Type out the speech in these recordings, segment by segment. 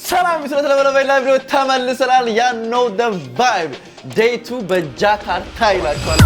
ሰላም ስለተለበለበ ቪዲዮ ተመልሰናል ያ know the vibe day 2 በጃካርታ ይላችኋል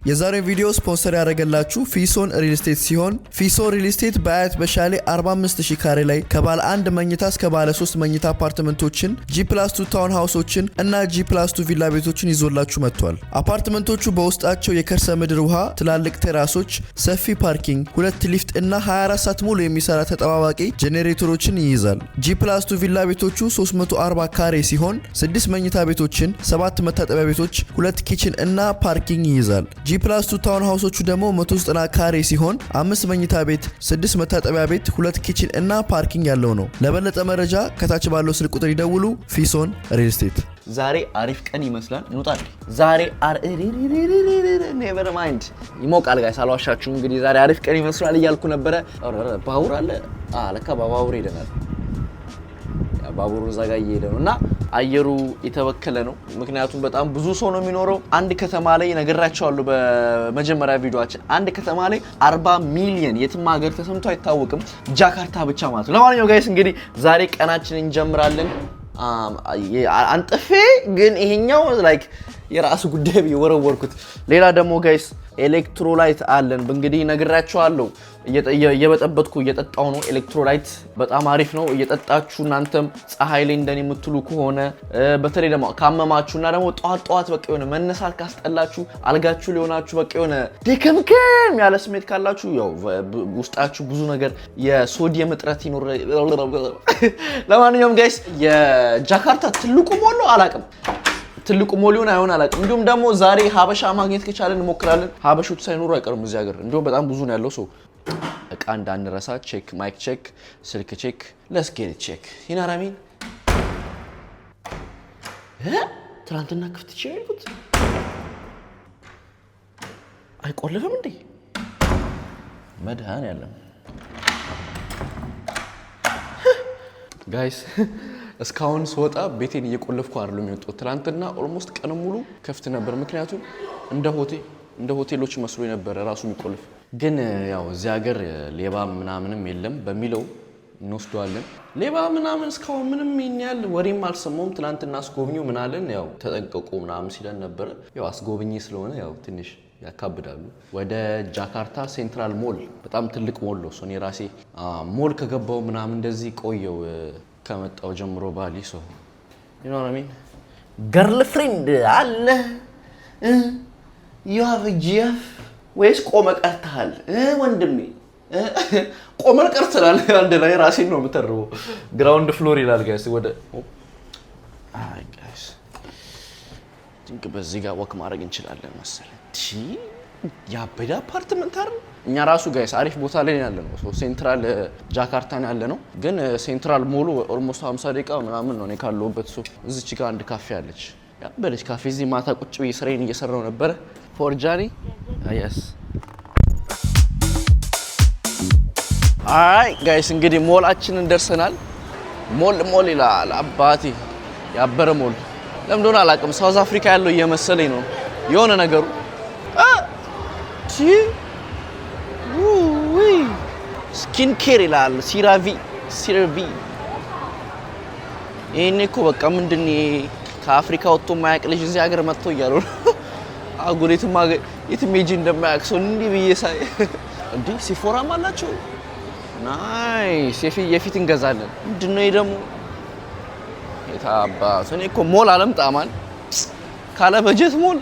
የዛሬው ቪዲዮ ስፖንሰር ያደረገላችሁ ፊሶን ሪል ስቴት ሲሆን ፊሶን ሪል ስቴት በአያት በሻሌ 45000 ካሬ ላይ ከባለ 1 መኝታ እስከ ባለ 3 መኝታ አፓርትመንቶችን G+2 ታውን ሃውሶችን እና G+2 ቪላ ቤቶችን ይዞላችሁ መጥቷል። አፓርትመንቶቹ በውስጣቸው የከርሰ ምድር ውሃ፣ ትላልቅ ቴራሶች፣ ሰፊ ፓርኪንግ፣ 2 ሊፍት እና 24 ሰዓት ሙሉ የሚሰራ ተጠባባቂ ጄኔሬተሮችን ይይዛል። G+2 ቪላ ቤቶቹ 340 ካሬ ሲሆን 6 መኝታ ቤቶችን፣ 7 መታጠቢያ ቤቶች፣ 2 ኪችን እና ፓርኪንግ ይይዛል። G+2 ታውን ሃውሶቹ ደግሞ 190 ካሬ ሲሆን 5 መኝታ ቤት፣ 6 መታጠቢያ ቤት፣ 2 ኪችን እና ፓርኪንግ ያለው ነው። ለበለጠ መረጃ ከታች ባለው ስልክ ቁጥር ይደውሉ። ፊሶን ሪል ስቴት። ዛሬ አሪፍ ቀን ይመስላል። እንውጣለን። ዛሬ never mind ይሞቃል ጋይስ አልዋሻችሁም። እንግዲህ ዛሬ አሪፍ ቀን ይመስላል እያልኩ ነበረ። ባቡር አለ። ለካ ባቡር ሄደናል። ባቡሩ ዛጋ እየሄደ ነውና አየሩ የተበከለ ነው። ምክንያቱም በጣም ብዙ ሰው ነው የሚኖረው። አንድ ከተማ ላይ ነገራቸዋለሁ በመጀመሪያ ቪዲዮአችን አንድ ከተማ ላይ 40 ሚሊዮን የትም ሀገር ተሰምቶ አይታወቅም ጃካርታ ብቻ ማለት ነው። ለማንኛውም ጋይስ እንግዲህ ዛሬ ቀናችንን እንጀምራለን። አንጥፌ ግን ይሄኛው ላይክ የራሱ ጉዳይ ቢወረወርኩት። ሌላ ደግሞ ጋይስ ኤሌክትሮላይት አለን። እንግዲህ ነግራችኋለሁ እየበጠበጥኩ እየጠጣው ነው። ኤሌክትሮላይት በጣም አሪፍ ነው። እየጠጣችሁ እናንተም ፀሐይ ላይ እንደኔ የምትሉ ከሆነ በተለይ ደግሞ ካመማችሁና ደግሞ ጧት በቃ የሆነ መነሳት ካስጠላችሁ አልጋችሁ ሊሆናችሁ በቃ የሆነ ደከምከም ያለ ስሜት ካላችሁ ያው ውስጣችሁ ብዙ ነገር የሶዲየም እጥረት ይኖር። ለማንኛውም ጋይስ የጃካርታ ትልቁ ሞል ነው አላቅም ትልቁ ሞሊውን አይሆን አላቅም። እንዲሁም ደግሞ ዛሬ ሀበሻ ማግኘት ከቻለን እንሞክራለን። ሀበሾች ሳይኖሩ አይቀርም እዚህ ሀገር። እንዲሁም በጣም ብዙ ነው ያለው ሰው። እቃ እንዳንረሳ ቼክ፣ ማይክ ቼክ፣ ስልክ ቼክ፣ let's get it check ይናራሚን ትናንትና ክፍት ይችላልኩት አይቆልፍም እንዴ መድሃን ያለም ጋይስ እስካሁን ስወጣ ቤቴን እየቆለፍኩ አይደለም የሚወጣው። ትናንትና ኦልሞስት ቀን ሙሉ ከፍት ነበር። ምክንያቱም እንደ ሆቴሎች መስሎኝ ነበር ራሱ የሚቆልፍ። ግን ያው እዚህ ሀገር ሌባ ምናምንም የለም በሚለው እንወስደዋለን። ሌባ ምናምን እስካሁን ምንም ይኛል ወሬም አልሰማሁም። ትናንትና አስጎብኚው ምናለን ያው ተጠንቀቁ ምናምን ሲለን ነበር። ያው አስጎብኚ ስለሆነ ያው ትንሽ ያካብዳሉ። ወደ ጃካርታ ሴንትራል ሞል በጣም ትልቅ ሞል ነው። እኔ ራሴ ሞል ከገባው ምናምን እንደዚህ ቆየው ከመጣው ጀምሮ ባሊ ሰው you know what I mean girlfriend አለ you have a GF ወይስ ቆመ ቀርተሃል ወንድሜ ቆመ ቀርተሃል አንድ ላይ ራሴን ነው የምተርበው ግራውንድ ፍሎር ይላል ጋይስ ወደ አይ ጋይስ ድንቅ በዚህ ጋር ወክ ማድረግ እንችላለን መሰለኝ ያበደ አፓርትመንት አይደል እኛ ራሱ ጋይስ አሪፍ ቦታ ላይ ያለነው ሶ ሴንትራል ጃካርታ ነው ያለነው ግን ሴንትራል ሞሉ ኦልሞስት 50 ደቂቃ ምናምን ነው እኔ ካለሁበት ሶ እዚች ጋር አንድ ካፌ አለች ያበለች ካፌ እዚህ ማታ ቁጭ ብዬ ስራዬን እየሰራው ነበር ፎርጃኒ yes አይ ጋይስ እንግዲህ ሞላችንን ደርሰናል ሞል ይላል አባቴ ያበረ ሞል ለምን እንደሆነ አላውቅም ሳውዝ አፍሪካ ያለው እየመሰለኝ ነው የሆነ ነገሩ ስኪን ኬር ይላል ሲራቪ ይሄኔ እኮ በቃ ምንድነው ከአፍሪካ ወጥቶ ማያቅ ልጅ እዚህ ሀገር መጥቶ እያሉ አጉሌትም የትሜጂ እንደማያክሰው እንዲህ በየሳይ እንዴ ሲፎራም አላችሁ ናይስ የፊት እንገዛለን ምንድነው ይሄ ደግሞ የታባ እኔ እኮ ሞል አለምጣማን ካለ በጀት ሞል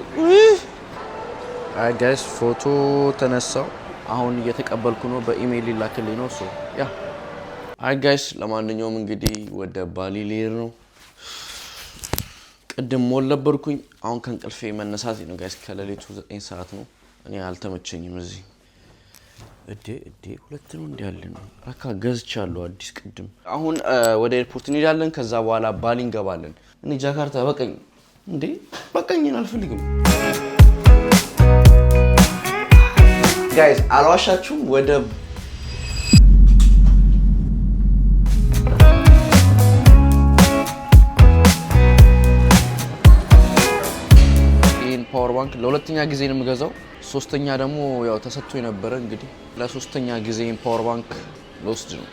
አይ ጋይስ ፎቶ ተነሳው አሁን እየተቀበልኩ ነው በኢሜል ሊላክልኝ ነው ሶ ያ አይ ጋይስ ለማንኛውም እንግዲህ ወደ ባሊ ሊር ነው ቅድም ሞል ነበርኩኝ አሁን ከእንቅልፌ መነሳት ነው ጋይስ ከሌሊቱ 9 ሰዓት ነው እኔ አልተመቸኝም እዚህ እዴ ሁለት ነው እንዲያለን አካ ገዝቻለሁ አዲስ ቅድም አሁን ወደ ኤርፖርት እንሄዳለን ከዛ በኋላ ባሊ እንገባለን እኔ ጃካርታ በቀኝን አልፈልግም ጋይስ አልዋሻችሁም ወደ ፓወር ባንክ ለሁለተኛ ጊዜ ነው የምገዛው። ሶስተኛ ደግሞ ያው ተሰጥቶ የነበረ እንግዲህ ለሶስተኛ ጊዜ ፓወር ባንክ ልወስድ ነው።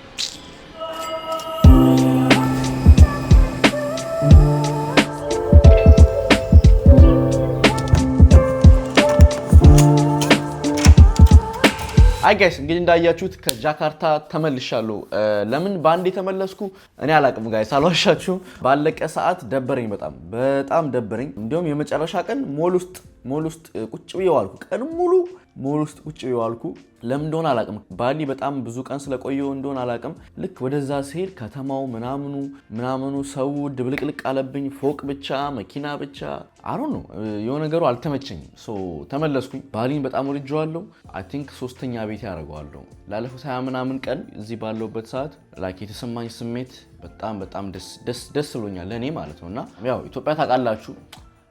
አይ ጋይስ እንግዲህ እንዳያችሁት ከጃካርታ ተመልሻለሁ። ለምን ባንዴ ተመለስኩ እኔ አላቅም ጋይስ፣ አልዋሻችሁም። ባለቀ ሰዓት ደበረኝ፣ በጣም ደበረኝ። እንዲሁም የመጨረሻ ቀን ሞል ውስጥ ቁጭ ብዬ ዋልኩ። ቀን ሙሉ ሞል ውስጥ ቁጭ ብዬ ዋልኩ። ለምን እንደሆነ አላቅም። ባሊ በጣም ብዙ ቀን ስለቆየው እንደሆነ አላቅም። ልክ ወደዛ ሲሄድ ከተማው ምናምኑ ሰው ድብልቅልቅ አለብኝ። ፎቅ ብቻ መኪና ብቻ አሩ ነው የሆነ ነገሩ አልተመቸኝም። ተመለስኩኝ። ባሊን በጣም ወድጄዋለሁ። አይ ቲንክ ሶስተኛ ቤት ያደርገዋለሁ። ላለፉት 20 ምናምን ቀን እዚህ ባለውበት ሰዓት ላይክ የተሰማኝ ስሜት በጣም ደስ ብሎኛል ለኔ ማለት ነውና ያው ኢትዮጵያ ታውቃላችሁ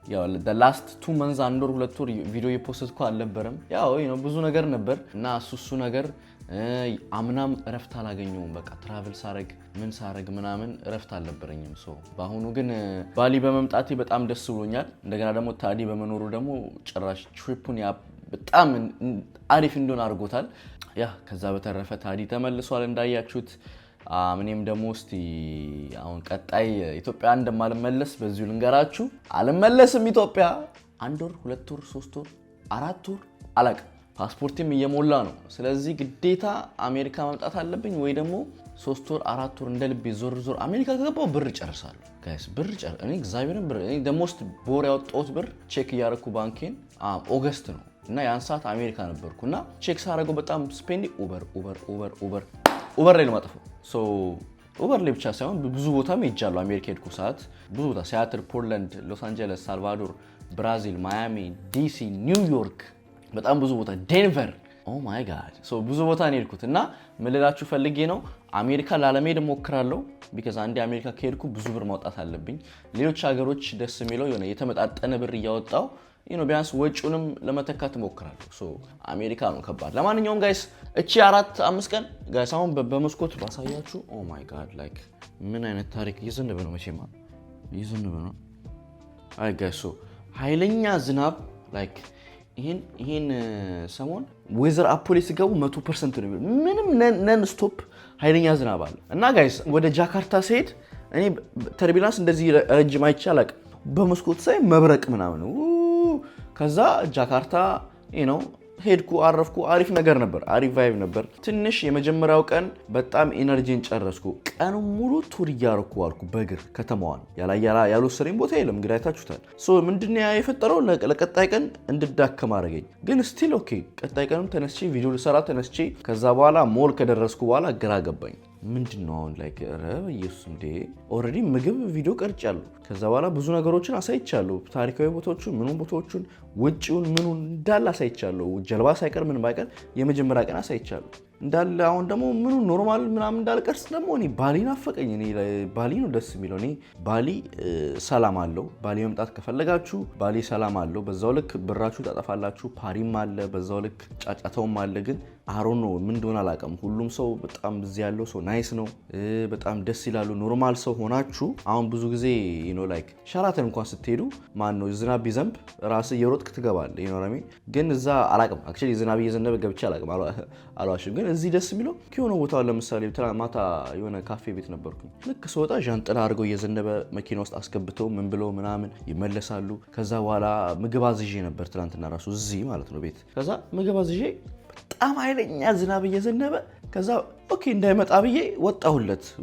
ያው ላስት 2 መንዝ 1 ወር 2 ወር ቪዲዮ የፖስትኩ አልነበረም። ያው ብዙ ነገር ነበር እና እሱ ነገር አምናም እረፍት አላገኘውም። በቃ ትራቨል ሳረግ ምናምን እረፍት አልነበረኝም። በአሁኑ ግን ባሊ በመምጣቴ በጣም ደስ ብሎኛል። እንደገና ደግሞ ታዲ በመኖሩ ደግሞ ጭራሽ ትሪፑን በጣም አሪፍ እንደሆነ አድርጎታል። ያ ከዛ በተረፈ ታዲ ተመልሷል እንዳያችሁት። እኔም ደግሞ እስቲ አሁን ቀጣይ ኢትዮጵያ እንደማልመለስ በዚሁ ልንገራችሁ። አልመለስም ኢትዮጵያ 1 ወር 2 ወር 3 ወር 4 ወር አላቅም። ፓስፖርቴም እየሞላ ነው። ስለዚህ ግዴታ አሜሪካ መምጣት አለብኝ ወይ ደግሞ 3 ወር 4 ወር እንደልቤ ዞር አሜሪካ ከገባው ብር ጨርሳለሁ ጋይስ። እኔ እግዚአብሔርን ብር እኔ ደሞስት ቦር ያወጣሁት ብር ቼክ እያደረኩ ባንኬን ኦገስት ነው እና ያን ሰዓት አሜሪካ ነበርኩና ቼክ ሳደርገው በጣም ስፔንዲ ኡበር ላይ ነው ማጠፈው። ኡበር ላይ ብቻ ሳይሆን ብዙ ቦታም ሄጃለሁ። አሜሪካ ሄድኩ ሰዓት ብዙ ቦታ ሲያትል፣ ፖርትላንድ፣ ሎስ አንጀለስ፣ ሳልቫዶር፣ ብራዚል፣ ማያሚ፣ ዲሲ፣ ኒውዮርክ በጣም ብዙ ቦታ፣ ዴንቨር ኦ ማይ ጋድ ብዙ ቦታ ነው ሄድኩት እና ምን ልላችሁ ፈልጌ ነው አሜሪካ ላለመሄድ ሞክራለሁ። ቢካዝ አንዴ አሜሪካ ከሄድኩ ብዙ ብር ማውጣት አለብኝ። ሌሎች ሀገሮች ደስ የሚለው የሆነ የተመጣጠነ ብር እያወጣው ቢያንስ ወጪውንም ለመተካት ሞክራለሁ። አሜሪካ ነው ከባድ። ለማንኛውም ጋይስ እቺ 4-5 ቀን ጋይስ አሁን በመስኮት ባሳያችሁ ኦ ማይ ጋድ ላይክ ምን አይነት ታሪክ እየዘነበ ነው። መቼማ እየዘነበ ነው። አይ ጋይስ ኃይለኛ ዝናብ ላይክ ይሄን ሰሞን ዌዘር አፕ ላይ ሲገቡ 100% ነው ምንም ነን ስቶፕ ኃይለኛ ዝናብ አለ እና ጋይስ ወደ ጃካርታ ሲሄድ እኔ ተርቢላንስ እንደዚህ ረጅም አይቻላቅ በመስኮት ሳይ መብረቅ ምናምን ከዛ ጃካርታ ሄድኩ፣ አረፍኩ። አሪፍ ነገር ነበር፣ አሪፍ ቫይብ ነበር። ትንሽ የመጀመሪያው ቀን በጣም ኢነርጂን ጨረስኩ። ቀኑ ሙሉ ቱር እያረኩ አልኩ በእግር ከተማዋን ያልወሰደኝ ቦታ የለም። እንግዲህ አይታችሁታል። ምንድነው የፈጠረው ለቀጣይ ቀን እንድዳከም አደረገኝ። ግን ስቲል ኦኬ። ቀጣይ ቀንም ተነስቼ ቪዲዮ ልሰራ ተነስቼ ከዛ በኋላ ሞል ከደረስኩ በኋላ ግራ ገባኝ። ምንድነው አሁን ላይክ ኢየሱስ እንዴ ኦሬዲ ምግብ ቪዲዮ ቀርጫለሁ። ከዛ በኋላ ብዙ ነገሮችን አሳይቻለሁ። ታሪካዊ ቦታዎችን ውጪውን ምኑን እንዳለ አሳይቻለሁ። ጀልባ ሳይቀር ምን ባይቀር የመጀመሪያ ቀን አሳይቻለሁ እንዳለ። አሁን ደግሞ ምኑ ኖርማል ምናምን እንዳልቀርስ ደግሞ እኔ ባሊ ናፈቀኝ። እኔ ባሊ ነው ደስ የሚለው። እኔ ባሊ ሰላም አለው። ባሊ መምጣት ከፈለጋችሁ ባሊ ሰላም አለው። በዛው ልክ ብራችሁ ታጠፋላችሁ። ፓሪም አለ፣ በዛው ልክ ጫጫታውም አለ። ግን አሮን ነው ምን እንደሆነ አላውቅም። ሁሉም ሰው በጣም እዚህ ያለው ሰው ናይስ ነው፣ በጣም ደስ ይላሉ። ኖርማል ሰው ሆናችሁ አሁን ብዙ ጊዜ ላይክ ሸራተን እንኳን ስትሄዱ ነው ዝናብ ቢዘንብ ራስህ እየሮጥክ ትገባለህ። ይኖራሚ ግን እዛ አላውቅም። አክቹሊ ዝናብ እየዘነበ ገብቼ አላውቅም፣ አልዋሽም። ግን እዚህ ደስ የሚለው ከሆነ ቦታው ለምሳሌ ማታ የሆነ ካፌ ቤት ነበርኩኝ። ልክ ስወጣ ዣንጥላ አድርገው እየዘነበ መኪና ውስጥ አስገብተው ምን ብለው ምናምን ይመለሳሉ። ከዛ በኋላ ምግብ አዝዤ ነበር ትናንትና ራሱ እዚህ ማለት ነው ቤት። ከዛ ምግብ አዝዤ በጣም ኃይለኛ ዝናብ እየዘነበ ከዛ ኦኬ እንዳይመጣ ብዬ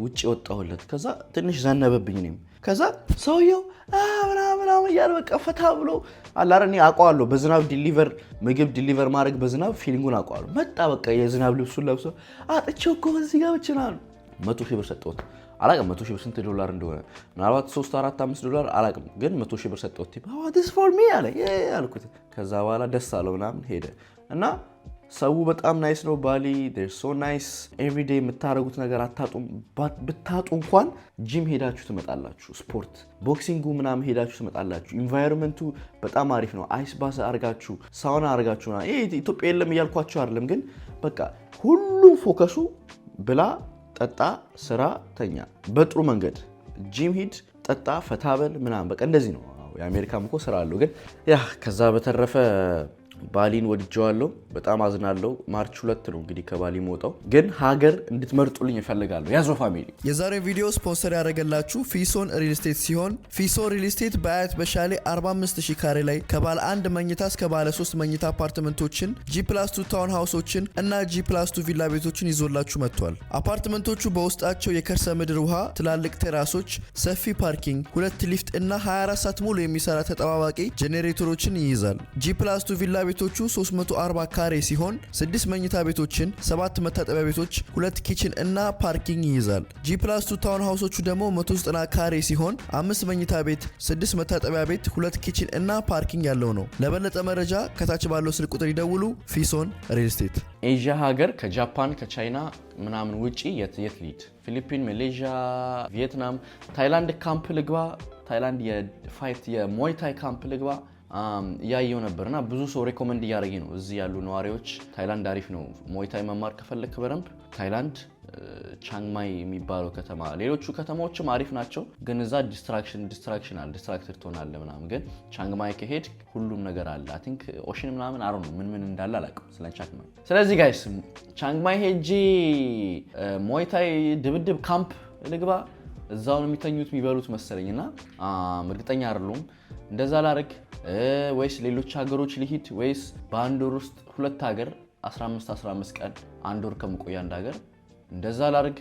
ውጪ ወጣሁለት። ከዛ ትንሽ ዘነበብኝ እኔም። ከዛ ሰውየው ምናምን እያለ በቃ ፈታ ብሎ አላረኔ አውቀዋለሁ። በዝናብ ምግብ ዲሊቨር ማድረግ በዝናብ ፊሊንጉን አውቀዋለሁ። መጣ በቃ የዝናብ ልብሱን ለብሶ አጥቼው እኮ እዚህ ጋር ብቻናል 100 ሺህ ብር ሰጠሁት። አላቅም 100 ሺህ ብር ስንት ዶላር እንደሆነ ምናልባት 3 4 5 ዶላር አላቅም። ግን 100 ሺህ ብር ሰጠሁት። this for me አለ አልኩት። ከዛ በኋላ ደስ አለው ምናምን ሄደ እና ሰው በጣም ናይስ ነው። ባሊ they're so nice everyday የምታረጉት ነገር አታጡም። ብታጡ እንኳን ጂም ሄዳችሁ ትመጣላችሁ። ስፖርት ቦክሲንጉ ምናምን ሄዳችሁ ትመጣላችሁ። ኢንቫይሮንመንቱ በጣም አሪፍ ነው። አይስ ባስ አርጋችሁ ሳውና አርጋችሁ ኢትዮጵያ የለም እያልኳችሁ አይደለም። ግን በቃ ሁሉም ፎከሱ ብላ፣ ጠጣ፣ ስራ፣ ተኛ። በጥሩ መንገድ ጂም ሂድ፣ ጠጣ፣ ፈታበል ምናምን በቃ እንደዚህ ነው የአሜሪካም እኮ ስራ አለው ግን ያ ከዛ በተረፈ ባሊን ወድጀዋለሁ በጣም አዝናለሁ ማርች 2 ነው እንግዲህ ከባሊ መውጣው ግን ሀገር እንድትመርጡልኝ እፈልጋለሁ ያዞ ፋሚሊ የዛሬው ቪዲዮ ስፖንሰር ያደረገላችሁ ፊሶን ሪል ስቴት ሲሆን ፊሶን ሪል ስቴት በአያት በሻሌ 45000 ካሬ ላይ ከባለ 1 መኝታ እስከ ባለ 3 መኝታ አፓርትመንቶችን G+2 ታውን ሃውሶችን እና G+2 ቪላ ቤቶችን ይዞላችሁ መጥቷል። አፓርትመንቶቹ በውስጣቸው የከርሰ ምድር ውሃ፣ ትላልቅ ቴራሶች፣ ሰፊ ፓርኪንግ፣ 2 ሊፍት እና 24 ሰዓት ሙሉ የሚሰራ ተጠባባቂ ጄኔሬተሮችን ይይዛል። G+2 ቪላ ቤቶቹ 340 ካሬ ሲሆን 6 መኝታ ቤቶችን፣ 7 መታጠቢያ ቤቶች፣ 2 ኪችን እና ፓርኪንግ ይይዛል። G+2 ታውን ሃውሶቹ ደግሞ 190 ካሬ ሲሆን 5 መኝታ ቤት፣ 6 መታጠቢያ ቤት፣ 2 ኪችን እና ፓርኪንግ ያለው ነው። ለበለጠ መረጃ ከታች ባለው ስልክ ቁጥር ይደውሉ። ፊሶን ሪል ስቴት። ኤዥያ ሀገር ከጃፓን ከቻይና ምናምን ውጪ የት ሊድ? ፊሊፒን፣ ማሌዥያ፣ ቪየትናም፣ ታይላንድ ካምፕ ልግባ? ታይላንድ የፋይት የሞይታይ ካምፕ ልግባ? ያየው ነበርና ብዙ ሰው ሪኮመንድ እያደረገኝ ነው እዚህ ያሉ ነዋሪዎች ታይላንድ አሪፍ ነው ሞይታይ መማር ከፈለክ በደንብ ታይላንድ ቻንግማይ የሚባለው ከተማ ሌሎቹ ከተማዎችም አሪፍ ናቸው ግን እዛ ዲስትራክሽን አለ ዲስትራክትድ ትሆናለህ ምናምን ግን ቻንግማይ ከሄድ ሁሉም ነገር አለ አይ ቲንክ ኦሽን ምናምን አሮ ነው ምን እንዳለ አላውቅም ስለ ቻንግማይ ስለዚህ ጋይስ ቻንግማይ ሄጂ ሞይታይ ድብድብ ካምፕ ልግባ እዛው ነው የሚተኙት የሚበሉት መሰለኝና እርግጠኛ አይደሉም እንደዛ ላረግ ወይስ ሌሎች ሀገሮች ሊሂድ ወይስ በአንድ ወር ውስጥ ሁለት ሀገር 15 ቀን አንድ ወር ከመቆያ አንድ ሀገር እንደዛ ላርግ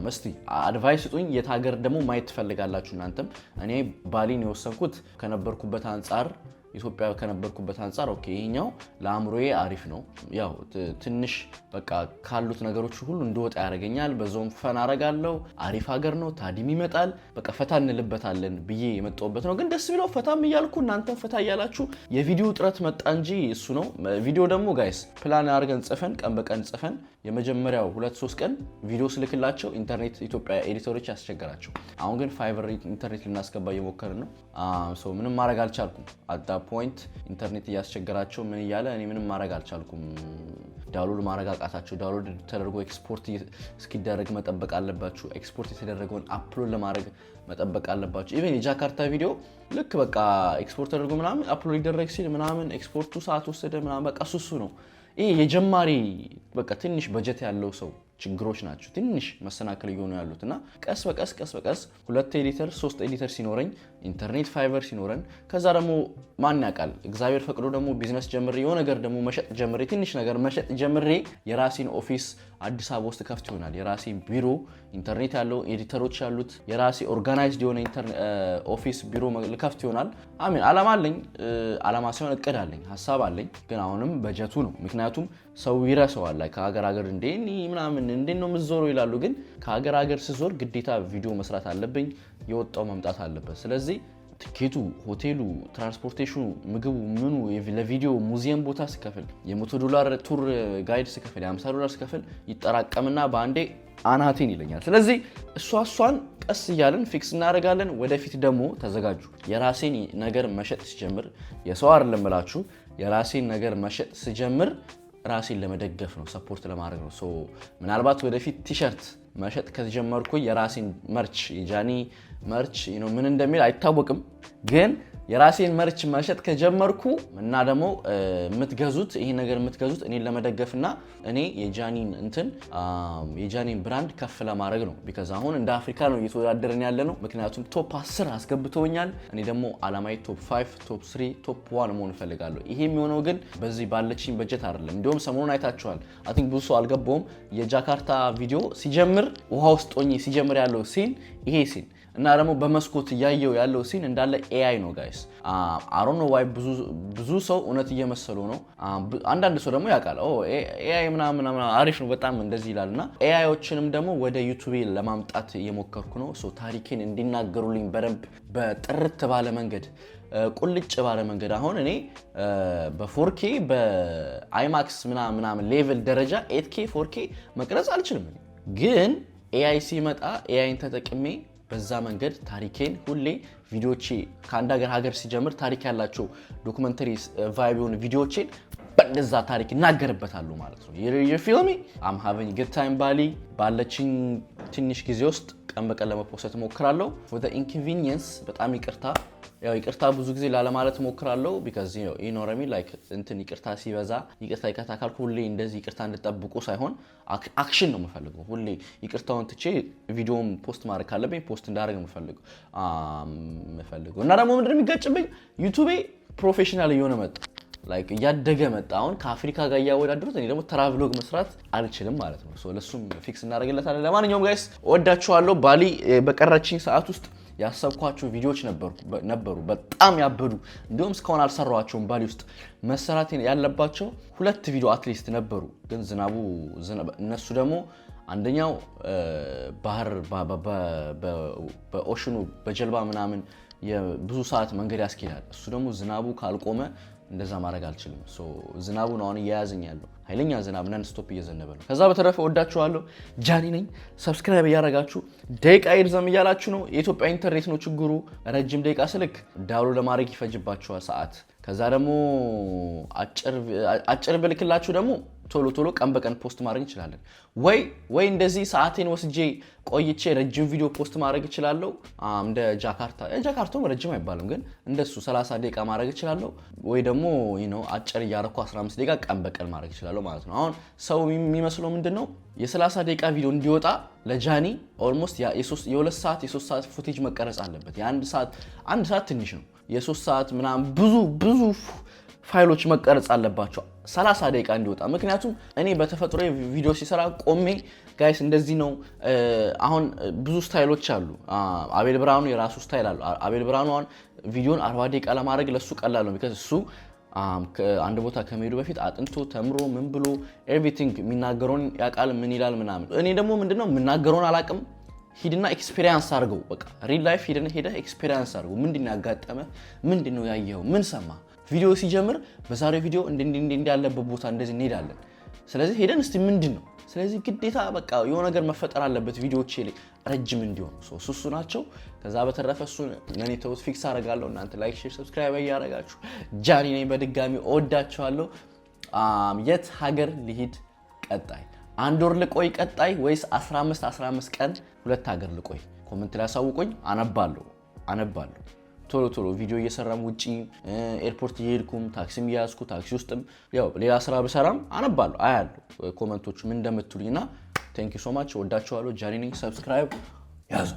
መስቲ አድቫይስ ስጡኝ የት ሀገር ደግሞ ማየት ትፈልጋላችሁ እናንተም እኔ ባሊን የወሰንኩት ከነበርኩበት አንፃር ኢትዮጵያ ከነበርኩበት አንፃር ኦኬ ይሄኛው ለአምሮዬ አሪፍ ነው ያው ትንሽ በቃ ካሉት ነገሮች ሁሉ እንደወጣ ያደርገኛል በዛውም ፈን አረጋለሁ አሪፍ ሀገር ነው ታዲም ይመጣል በቃ ፈታ እንልበታለን ብዬ የመጣሁበት ነው ግን ደስ ቢለው ፈታም እያልኩ እናንተ ፈታ እያላችሁ የቪዲዮ ጥረት መጣ እንጂ እሱ ነው ቪዲዮ ደግሞ ጋይስ ፕላን አድርገን ጽፈን ቀን በቀን ጽፈን የመጀመሪያው 2-3 ቀን ቪዲዮ ስልክላቸው ኢንተርኔት ኢትዮጵያ ኤዲተሮች ያስቸገራቸው አሁን ግን ፋይበር ኢንተርኔት ልናስገባ እየሞከርን ነው ሶ ምንም ማድረግ አልቻልኩም አጣ ፖይንት ኢንተርኔት ያስቸገራቸው ምን ይያለ እኔ ምንም ማድረግ አልቻልኩም ዳውንሎድ ማድረግ አቃታቸው ዳውንሎድ ተደርጎ ኤክስፖርት እስኪደረግ መጠበቅ አለባችሁ ኤክስፖርት የተደረገውን አፕሎድ ለማድረግ መጠበቅ አለባችሁ ኢቭን የጃካርታ ቪዲዮ ልክ በቃ ኤክስፖርት ተደርጎ ምናምን አፕሎድ ይደረግ ሲል ምናምን ኤክስፖርቱ ሰዓት ወሰደ ምናምን በቃ ሱሱ ነው ይሄ የጀማሪ በቃ ትንሽ በጀት ያለው ሰው ችግሮች ናቸው ትንሽ መሰናከል እየሆኑ ያሉትና ቀስ በቀስ 2 ኤዲተር 3 ኤዲተር ሲኖረኝ ኢንተርኔት ፋይበር ሲኖረን ከዛ ደግሞ ማን ያውቃል እግዚአብሔር ፈቅዶ ደግሞ ቢዝነስ ጀምሬ የሆነ ነገር ደግሞ መሸጥ ጀምሬ ትንሽ ነገር መሸጥ ጀምሬ የራሴን ኦፊስ አዲስ አበባ ውስጥ ከፍት ይሆናል የራሴ ቢሮ ኢንተርኔት ያለው ኤዲተሮች ያሉት የራሴ ኦርጋናይዝድ የሆነ ኦፊስ ቢሮ ልከፍት ይሆናል አሜን አላማ አለኝ አላማ ሳይሆን እቅድ አለኝ ሐሳብ አለኝ ግን አሁንም በጀቱ ነው ምክንያቱም ሰው ይረሳዋል ላይ ከሀገር እንደኔ ምናምን እንዴት ነው ምዞረው ይላሉ ግን ከሀገር ስዞር ግዴታ ቪዲዮ መስራት አለብኝ የወጣው መምጣት አለበት ስለዚህ ትኬቱ ሆቴሉ ትራንስፖርቴሽኑ ምግቡ ምኑ ለቪዲዮ ሙዚየም ቦታ ስከፍል $100 ቱር ጋይድ ስከፍል $50 ስከፍል ይጠራቀምና በአንዴ አናቴን ይለኛል ስለዚህ እሷን ቀስ እያለን ፊክስ እናደርጋለን ወደፊት ደግሞ ተዘጋጁ የራሴን ነገር መሸጥ ሲጀምር የሰው አይደለም እላችሁ የራሴን ነገር መሸጥ ሲጀምር ራሴን ለመደገፍ ነው ሰፖርት ለማድረግ ነው ሶ ምናልባት ወደፊት ቲሸርት መሸጥ ከተጀመርኩ የራሴን መርች የጃኒ መርች ምን እንደሚል አይታወቅም ግን የራሴን መርች መሸጥ ከጀመርኩ እና ደግሞ የምትገዙት ይሄ ነገር የምትገዙት እኔን ለመደገፍና እኔ የጃኒን ብራንድ ከፍ ለማድረግ ነው ቢካዝ አሁን እንደ አፍሪካ ነው እየተወዳደርን ያለ ነው ምክንያቱም ቶፕ 10 አስገብተውኛል እኔ ደግሞ አላማይ ቶፕ 5 ቶፕ 3 ቶፕ 1 መሆን ፈልጋለሁ ይሄ የሚሆነው ግን በዚህ ባለችኝ በጀት አይደለም እንዲሁም ሰሞኑን አይታችኋል አይ ቲንክ ብዙ ሰው አልገባውም የጃካርታ ቪዲዮ ሲጀምር ውሃ ውስጥ ሆኜ ሲጀምር ያለው ሲን ይሄ ሲን እና ደግሞ በመስኮት ያየው ያለው ሲን እንዳለ AI ነው ጋይስ I don't know why ብዙ ሰው እውነት እየመሰለው ነው አንዳንድ ሰው ደግሞ ያውቃል AI ምናምን አሪፍ ነው በጣም እንደዚህ ይላልና AIዎችንም ደግሞ ወደ ዩቲዩብ ለማምጣት እየሞከርኩ ነው ሶ ታሪኬን እንዲናገሩልኝ በደንብ በጥርት ባለ መንገድ ቁልጭ ባለ መንገድ አሁን እኔ በ4K በአይማክስ ምናምን ሌቭል ደረጃ 8K 4K መቅረጽ አልችልም ግን AI ሲመጣ AIን ተጠቅሜ በዛ መንገድ ታሪኬን ሁሌ ቪዲዮቼ ከአንድ ሀገር ሲጀምር ታሪክ ያላቸው ዶክመንተሪ ቫይብ የሆኑ ቪዲዮቼን በዛ ታሪክ እናገርበታለሁ ማለት ነው you feel me I'm having a good time ባሊ ባለችኝ ትንሽ ጊዜ ውስጥ ቀን በቀን ለመፖስት ሞክራለሁ for the inconvenience በጣም ይቅርታ ያው ይቅርታ ብዙ ጊዜ ላለማለት ሞክራለሁ because you know what I mean like እንትን ይቅርታ ሲበዛ ይቅርታ ካልኩ ሁሌ እንደዚህ ይቅርታ እንድጠብቁ ሳይሆን አክሽን ነው የምፈልገው ሁሌ ይቅርታውን ትቼ ቪዲዮም ፖስት ማድረግ ካለብኝ ፖስት እንዳደርግ የምፈልገው እና ደግሞ ምንድነው የሚጋጭብኝ ዩቲዩብ ፕሮፌሽናል እየሆነ መጣ like ያደገ መጣ አሁን ከአፍሪካ ጋር ያወዳደሩት እኔ ደግሞ ትራቭሎግ መስራት አልችልም ማለት ነው ሶ ለሱም ፊክስ እናደርግለታለን ለማንኛውም ጋይስ ወዳችኋለሁ ባሊ በቀረችኝ ሰዓት ውስጥ ያሰብኳቸው ቪዲዮዎች ነበሩ በጣም ያበዱ እንዲሁም እስካሁን አልሰራኋቸውም ባሊ ውስጥ መሰራት ያለባቸው 2 ቪዲዮ አትሊስት ነበሩ ግን ዝናቡ እነሱ ደግሞ አንደኛው ባህር በኦሽኑ በጀልባ ምናምን የብዙ ሰዓት መንገድ ያስኬዳል እሱ ደግሞ ዝናቡ ካልቆመ እንደዛ ማድረግ አልችልም ሶ ዝናቡ ነው አሁን እያያዘኝ ያለው ኃይለኛ ዝናብ ነን ስቶፕ እየዘነበ ነው ከዛ በተረፈ ወዳችኋለሁ ጃኒ ነኝ ሰብስክራይብ ያደረጋችሁ ደቂቃ ይርዘም እያላችሁ ነው የኢትዮጵያ ኢንተርኔት ነው ችግሩ ረጅም ደቂቃ ስልክ ዳውንሎድ ለማድረግ ይፈጅባችኋል ሰዓት ከዛ ደግሞ አጭር ብልክላችሁ ደግሞ ቶሎ ቀን በቀን ፖስት ማድረግ እንችላለን ወይ እንደዚህ ሰዓቴን ወስጄ ቆይቼ ረጅም ቪዲዮ ፖስት ማድረግ እችላለሁ እንደ ጃካርታው ረጅም አይባልም ግን እንደሱ 30 ደቂቃ ማድረግ እችላለሁ ወይ ደግሞ አጭር ያረኩ 15 ደቂቃ ቀን በቀን ማድረግ እችላለሁ ማለት ነው አሁን ሰው የሚመስለው ምንድነው የ30 ደቂቃ ቪዲዮ እንዲወጣ ለጃኒ ኦልሞስት የ2 ሰዓት የ3 ሰዓት ፉቴጅ መቀረጽ አለበት የ1 ሰዓት ትንሽ ነው የ3 ሰዓት ምናምን ብዙ ፋይሎች መቀረጽ አለባቸው 30 ደቂቃ እንዲወጣ ምክንያቱም እኔ በተፈጥሮ ቪዲዮ ሲሰራ ቆሜ ጋይስ እንደዚህ ነው አሁን ብዙ ስታይሎች አሉ አቤል ብርሃኑ የራሱ ስታይል አለው አቤል ብርሃኑ አሁን ቪዲዮን 40 ደቂቃ ለማድረግ ለሱ ቀላል ነው because እሱ አንድ ቦታ ከመሄዱ በፊት አጥንቶ ተምሮ ምን ብሎ ኤቭሪቲንግ የሚናገረውን ያቃል ምን ይላል ምናምን እኔ ደግሞ ምንድነው የምናገረውን አላቅም ሂድና ኤክስፒሪየንስ አድርገው በቃ ሪል ላይፍ ሄደ ኤክስፒሪየንስ አድርገው ምንድነው ያጋጠመ ምንድነው ያየው ምን ሰማ ቪዲዮ ሲጀምር በዛሬው ቪዲዮ እንደ ያለበት ቦታ እንደዚህ እንሄዳለን ስለዚህ ሄደን እስቲ ምንድነው ስለዚህ ግዴታ በቃ የሆነ ነገር መፈጠር አለበት ቪዲዮዎች ላይ ረጅም እንዲሆኑ ሱሱ ናቸው ከዛ በተረፈ እሱን ለኔ ተውት ፊክስ አደርጋለሁ እናንተ ላይክ ሼር ሰብስክራይብ ያያረጋችሁ ጃኒ ነኝ በድጋሚ እወዳችኋለሁ የት ሀገር ልሂድ ቀጣይ አንድ ወር ልቆይ ቀጣይ ወይስ 15 ቀን ሁለት ሀገር ልቆይ ኮሜንት ላይ አሳውቁኝ አነባለሁ ቶሎ ቪዲዮ እየሰራም ውጪ ኤርፖርት እየሄድኩም ታክሲም እያያዝኩ ታክሲ ውስጥም ያው ሌላ ስራ ብሰራም አነባለሁ አያለሁ ኮሜንቶች ምን እንደምትሉኝና ቴንክ ዩ ሶ ማች ወዳችኋለሁ ጃኒ ነኝ ሰብስክራይብ ያዙ